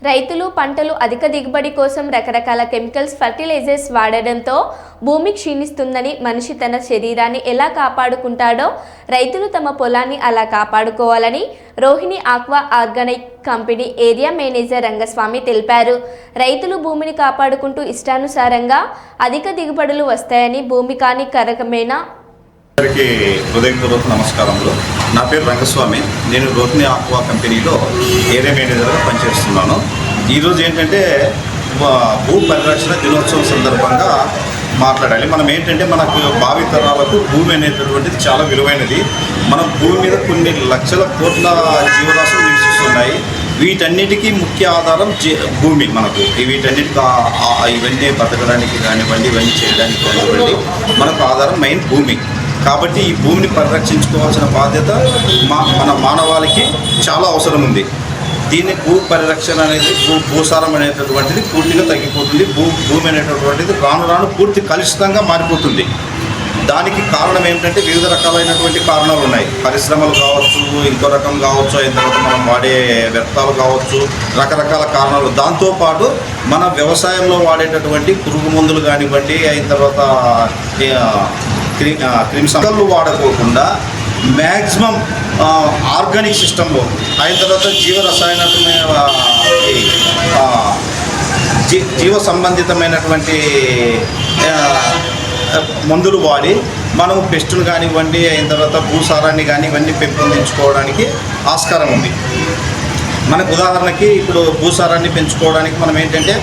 రైతులు పంటలు అధిక దిగుబడి కోసం రకరకాల కెమికల్స్ ఫర్టిలైజర్స్ వాడడంతో భూమి క్షీణిస్తుందని మనిషి తన శరీరాన్ని ఎలా కాపాడుకుంటాడో రైతులు తమ పొలాన్ని అలా కాపాడుకోవాలని Rohini aqua organic company area manager Rangaswamy తెలిపారు. రైతులు భూమిని కాపాడుకుంటూ ఇష్టానుసారంగా అధిక దిగుబడులు వస్తాయని భూమి కాని కరకమైన అందరికీ హృదయపూర్వక నమస్కారములు. నా పేరు రంగస్వామి. నేను రోహిణి ఆక్వా కంపెనీలో ఏరియా మేనేజర్గా పనిచేస్తున్నాను. ఈరోజు ఏంటంటే భూ పరిరక్షణ దినోత్సవం సందర్భంగా మాట్లాడాలి. మనం ఏంటంటే మనకు భావి తరాలకు భూమి అనేటటువంటిది చాలా విలువైనది. మనం భూమి మీద కొన్ని లక్షల కోట్ల జీవరాశులు నివసిస్తున్నాయి. వీటన్నిటికీ ముఖ్య ఆధారం భూమి. మనకు వీటన్నిటికీ ఇవన్నీ బతకడానికి కానివ్వండి, ఇవన్నీ చేయడానికి కానివ్వండి, మనకు ఆధారం మెయిన్ భూమి. కాబట్టి ఈ భూమిని పరిరక్షించుకోవాల్సిన బాధ్యత మన మానవాళికి చాలా అవసరం ఉంది. దీన్ని భూ పరిరక్షణ అనేది భూసారం అనేటటువంటిది పూర్తిగా తగ్గిపోతుంది. భూమి అనేటటువంటిది రాను రాను పూర్తి కలుషితంగా మారిపోతుంది. దానికి కారణం ఏమిటంటే వివిధ రకాలైనటువంటి కారణాలు ఉన్నాయి. పరిశ్రమలు కావచ్చు, ఇంకో రకం కావచ్చు, అయిన తర్వాత మనం వాడే వ్యర్థాలు కావచ్చు, రకరకాల కారణాలు. దాంతోపాటు మన వ్యవసాయంలో వాడేటటువంటి పురుగు మందులు కానివ్వండి, అయిన తర్వాత క్రిమిసంహారాలు వాడుకోకుండా మ్యాక్సిమం ఆర్గానిక్ సిస్టంలో, అయిన తర్వాత జీవ సంబంధితమైనటువంటి మందులు వాడి మనం పెస్టులు కానివ్వండి, అయిన తర్వాత భూసారాన్ని కానీ ఇవన్నీ పెంపొందించుకోవడానికి ఆస్కారం ఉంది. మనకు ఉదాహరణకి ఇప్పుడు భూసారాన్ని పెంచుకోవడానికి మనం ఏంటంటే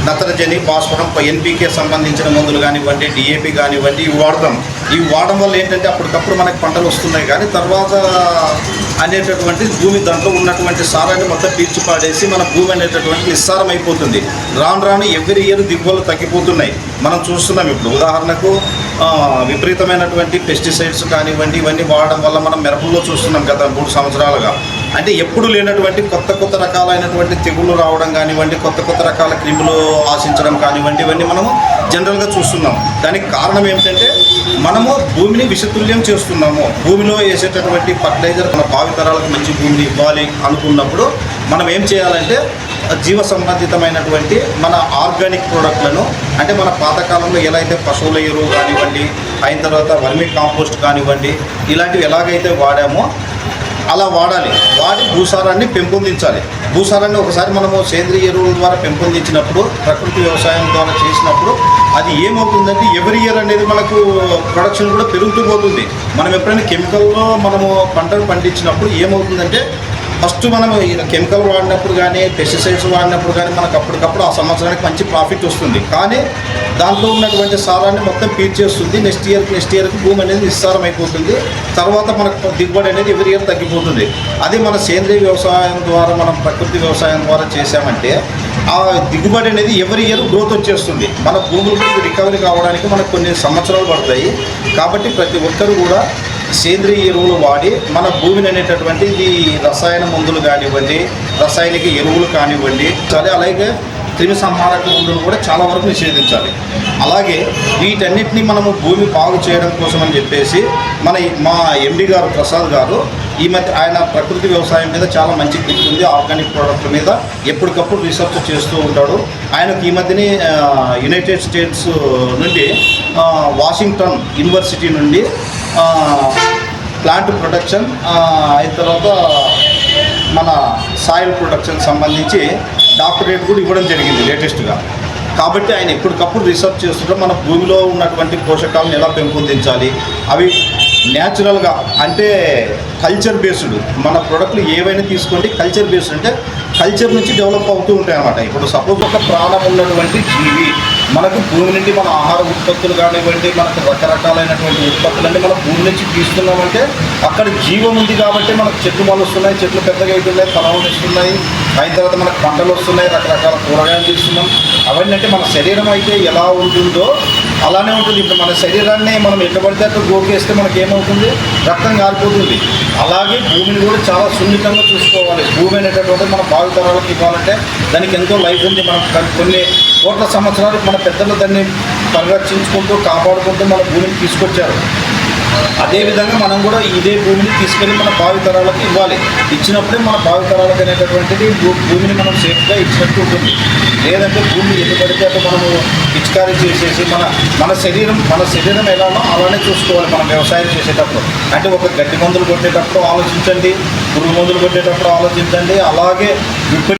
నత్రజని, భాస్వరం, ఎన్పీకే సంబంధించిన మందులు కానివ్వండి, డిఏపి కానివ్వండి, ఇవి వాడతాం. ఇవి వాడడం వల్ల ఏంటంటే అప్పటికప్పుడు మనకు పంటలు వస్తున్నాయి. కానీ తర్వాత అనేటటువంటి భూమి దాంట్లో ఉన్నటువంటి సారాన్ని మొత్తం పీల్చిపాడేసి మన భూమి అనేటటువంటి నిస్సారం అయిపోతుంది. రాను రాను ఎవ్రీ ఇయర్ దిగుబడులు తగ్గిపోతున్నాయి. మనం చూస్తున్నాం. ఇప్పుడు ఉదాహరణకు విపరీతమైనటువంటి పెస్టిసైడ్స్ కానివ్వండి, ఇవన్నీ వాడడం వల్ల మనం మిరపల్లో చూస్తున్నాం గత 3 సంవత్సరాలుగా. అంటే ఎప్పుడు లేనటువంటి కొత్త రకాలైనటువంటి తెగుళ్ళు రావడం కానివ్వండి, కొత్త రకాల క్రిములు ఆశించడం కానివ్వండి, ఇవన్నీ మనము జనరల్గా చూస్తున్నాం. దానికి కారణం ఏమిటంటే మనము భూమిని విషతుల్యం చేస్తున్నాము. భూమిలో వేసేటటువంటి ఫర్టిలైజర్ మన భావితరాలకు మంచి భూమిని ఇవ్వాలి అనుకున్నప్పుడు మనం ఏం చేయాలంటే జీవ సంబంధితమైనటువంటి మన ఆర్గానిక్ ప్రోడక్ట్లను, అంటే మన పాతకాలంలో ఎలా అయితే పశువుల ఎరువు కానివ్వండి, అయిన తర్వాత వర్మీ కాంపోస్ట్ కానివ్వండి, ఇలాంటివి ఎలాగైతే వాడామో అలా వాడాలి. వాడి భూసారాన్ని పెంపొందించాలి. భూసారాన్ని ఒకసారి మనము సేంద్రియ ఎరువుల ద్వారా పెంపొందించినప్పుడు, ప్రకృతి వ్యవసాయం ద్వారా చేసినప్పుడు అది ఏమవుతుందంటే ఎవ్రీ ఇయర్ అనేది మనకు ప్రొడక్షన్ కూడా పెరుగుతూ పోతుంది. మనం ఎప్పుడైనా కెమికల్లో మనము పంటలు పండించినప్పుడు ఏమవుతుందంటే ఫస్ట్ మనం కెమికల్ వాడినప్పుడు కానీ, పెస్టిసైడ్స్ వాడినప్పుడు కానీ మనకు అప్పటికప్పుడు ఆ సంవత్సరానికి మంచి ప్రాఫిట్ వస్తుంది. కానీ దాంట్లో ఉన్నటువంటి సారాన్ని మొత్తం పీల్చేస్తుంది. నెక్స్ట్ ఇయర్కి భూమి అనేది నిస్సారం అయిపోతుంది. తర్వాత మనకు దిగుబడి అనేది ఎవ్రీ ఇయర్ తగ్గిపోతుంది. అదే మన సేంద్రీయ వ్యవసాయం ద్వారా, మనం ప్రకృతి వ్యవసాయం ద్వారా చేసామంటే ఆ దిగుబడి అనేది ఎవ్రీ ఇయర్ గ్రోత్ వచ్చేస్తుంది. మన భూములు రికవరీ కావడానికి మనకు కొన్ని సంవత్సరాలు పడతాయి. కాబట్టి ప్రతి ఒక్కరు కూడా సేంద్రీయ ఎరువులు వాడి మన భూమిని అనేటటువంటిది రసాయన మందులు కానివ్వండి, రసాయనిక ఎరువులు కానివ్వండి, అలాగే క్రిమి సంహారక మందులు కూడా చాలా వరకు నిషేధించాలి. అలాగే వీటన్నిటిని మనము భూమి బాగు చేయడం కోసం అని చెప్పేసి మా ఎండి గారు ప్రసాద్ గారు ఈ మధ్య ఆయన ప్రకృతి వ్యవసాయం మీద చాలా మంచి గ్రిప్ ఉంది. ఆర్గానిక్ ప్రోడక్ట్ల మీద ఎప్పటికప్పుడు రీసెర్చ్ చేస్తూ ఉంటాడు. ఆయనకు ఈ మధ్యనే యునైటెడ్ స్టేట్స్ నుండి వాషింగ్టన్ యూనివర్సిటీ నుండి ప్లాంట్ ప్రొటెక్షన్, అయిన తర్వాత మన సాయిల్ ప్రొటెక్షన్ సంబంధించి డాక్టరేట్ కూడా ఇవ్వడం జరిగింది లేటెస్ట్గా. కాబట్టి ఆయన ఎప్పటికప్పుడు రీసెర్చ్ చేస్తుంటే మన భూమిలో ఉన్నటువంటి పోషకాలను ఎలా పెంపొందించాలి, అవి న్యాచురల్గా అంటే కల్చర్ బేస్డ్ మన ప్రోడక్ట్లు ఏవైనా తీసుకోండి. కల్చర్ బేస్డ్ అంటే కల్చర్ నుంచి డెవలప్ అవుతూ ఉంటాయి అన్నమాట. ఇప్పుడు సపోజ్ ఒక ప్రాణం ఉన్నటువంటి జీవి మనకు భూమి నుండి మన ఆహార ఉత్పత్తులు కానివ్వండి, మనకు రకరకాలైనటువంటి ఉత్పత్తులన్నీ మన భూమి నుంచి తీస్తున్నామంటే అక్కడ జీవం ఉంది. కాబట్టి మనకు చెట్లు మొలుస్తున్నాయి, చెట్లు పెద్దగా అవుతున్నాయి, ఫలాలు ఇస్తున్నాయి, అయిన తర్వాత మనకు పంటలు వస్తున్నాయి, రకరకాల కూరగాయలు తీస్తున్నాం. అవన్నీ అంటే మన శరీరం అయితే ఎలా ఉంటుందో అలానే ఉంటుంది. ఇప్పుడు మన శరీరాన్ని మనం ఎట్లా పడితే అట్లా గోకేస్తే మనకి ఏమవుతుంది, రక్తం కాలిపోతుంది. అలాగే భూమిని కూడా చాలా సున్నితంగా చూసుకోవాలి. భూమి అనేటటువంటి మన భావితరాలకు ఇవ్వాలంటే దానికి ఎంతో లైఫ్ ఉంది. మనం కొన్ని కోట్ల సంవత్సరాలకు మన పెద్దలు దాన్ని పరిరక్షించుకుంటూ కాపాడుకుంటూ మన భూమిని తీసుకొచ్చారు. అదేవిధంగా మనం కూడా ఇదే భూమిని తీసుకెళ్ళి మన భావితరాలకు ఇవ్వాలి. ఇచ్చినప్పుడే మన భావితరాలకు అనేటటువంటిది భూమిని మనం సేఫ్గా ఇచ్చినట్టు ఉంటుంది. లేదంటే భూమి ఎటు పడితే అటు మనము పిచికారీ చేసేసి మన శరీరం ఎలానో అలానే చూసుకోవాలి. మనం వ్యవసాయం చేసేటప్పుడు అంటే ఒక గడ్డి మందులు కొట్టేటప్పుడు ఆలోచించండి, పురుగు మందులు కొట్టేటప్పుడు ఆలోచించండి, అలాగే